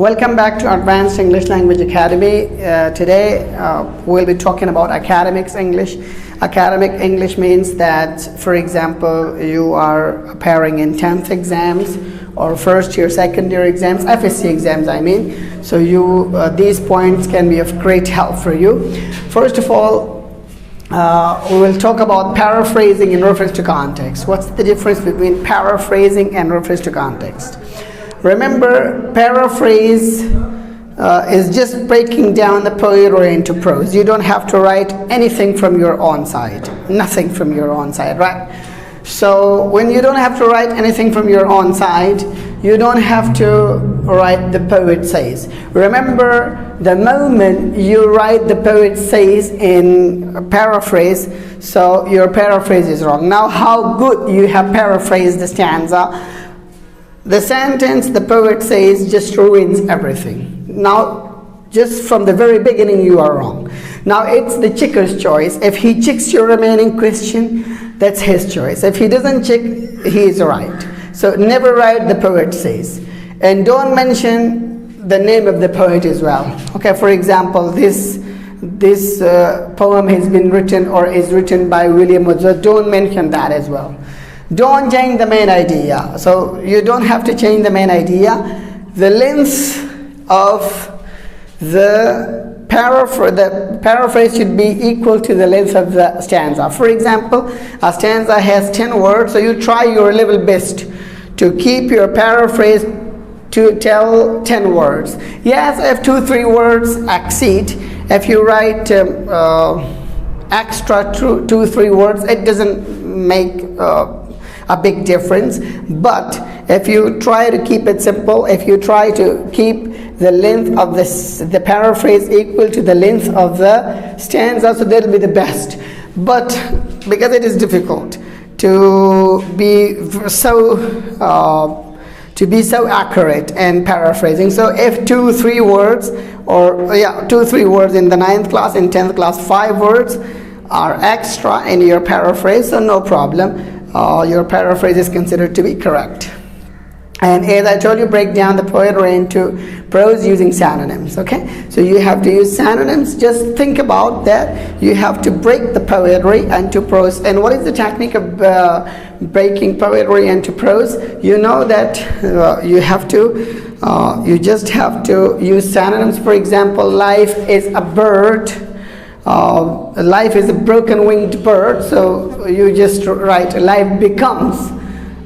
Welcome back to Advanced English Language Academy. Today we'll be talking about academics English. Academic English means that, for example, you are appearing in 10th exams or first year, second year exams, FSC exams I mean. So these points can be of great help for you. First of all, we will talk about paraphrasing in reference to context. What's the difference between paraphrasing and reference to context? Remember, paraphrase is just breaking down the poetry into prose. You don't have to write anything from your own side, nothing from your own side, right? So when you don't have to write anything from your own side, you don't have to write the poet says. Remember, the moment you write the poet says in a paraphrase, so your paraphrase is wrong. Now, how good you have paraphrased the stanza, the sentence the poet says just ruins everything. Now, just from the very beginning you are wrong. Now it's the checker's choice. If he checks your remaining question, that's his choice. If he doesn't check, he is right. So never write the poet says. And don't mention the name of the poet as well. Okay, for example, this poem has been written or is written by William Wordsworth. Don't mention that as well. Don't change the main idea. So you don't have to change the main idea. The length of the paraphrase should be equal to the length of the stanza. For example, a stanza has 10 words, so you try your level best to keep your paraphrase to tell 10 words. Yes, if 2-3 words exceed, if you write extra 2-3 words, it doesn't make a big difference. But if you try to keep it simple, if you try to keep the length of the paraphrase equal to the length of the stanza, so that will be the best. But because it is difficult to be so accurate in paraphrasing, so if 2-3 words, or 2-3 words in the 9th class, in 10th class 5 words are extra in your paraphrase, so no problem. Your paraphrase is considered to be correct. And as I told you, break down the poetry into prose using synonyms. Okay, so you have to use synonyms. Just think about that. You have to break the poetry into prose. And what is the technique of breaking poetry into prose? You know that you just have to use synonyms. For example, life is a bird. Life is a broken winged bird, so you just write life becomes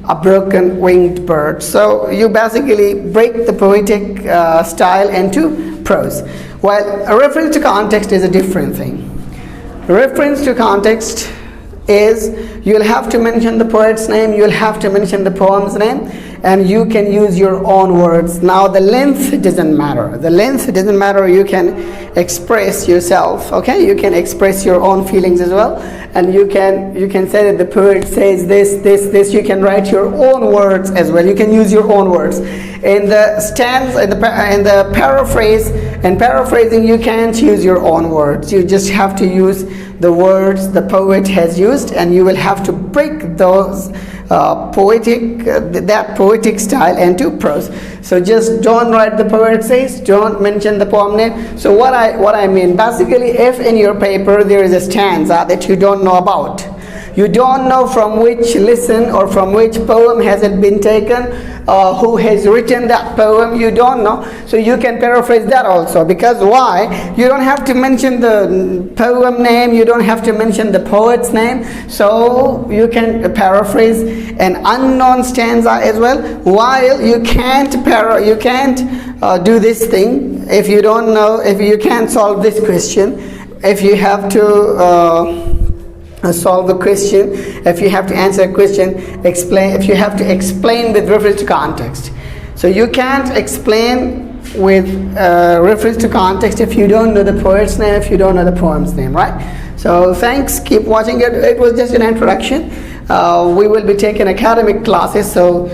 a broken winged bird. So you basically break the poetic style into prose. While a reference to context is a different thing. Reference to context is you'll have to mention the poet's name, you'll have to mention the poem's name, and you can use your own words. Now the length doesn't matter. The length doesn't matter. You can express yourself. Okay, you can express your own feelings as well, and you can say that the poet says this. You can write your own words as well. You can use your own words. In the stanza, in the paraphrase, in paraphrasing, you can't use your own words. You just have to use the words the poet has used, and you will have to break those poetic style into prose. So just don't write the poet says, don't mention the poem name. So what I mean, basically, if in your paper there is a stanza that you don't know about, you don't know from which lesson or from which poem has it been taken, who has written that poem, you don't know, so you can paraphrase that also. Because why? You don't have to mention the poem name, you don't have to mention the poet's name, so you can paraphrase an unknown stanza as well. While you can't do this thing if you don't know, if you can't solve this question, if you have to solve a question, if you have to answer a question, if you have to explain with reference to context. So you can't explain with reference to context if you don't know the poet's name, if you don't know the poem's name, right? So thanks, keep watching it. It was just an introduction. We will be taking academic classes, so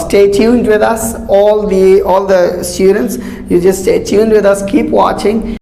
stay tuned with us, all the students. You just stay tuned with us, keep watching.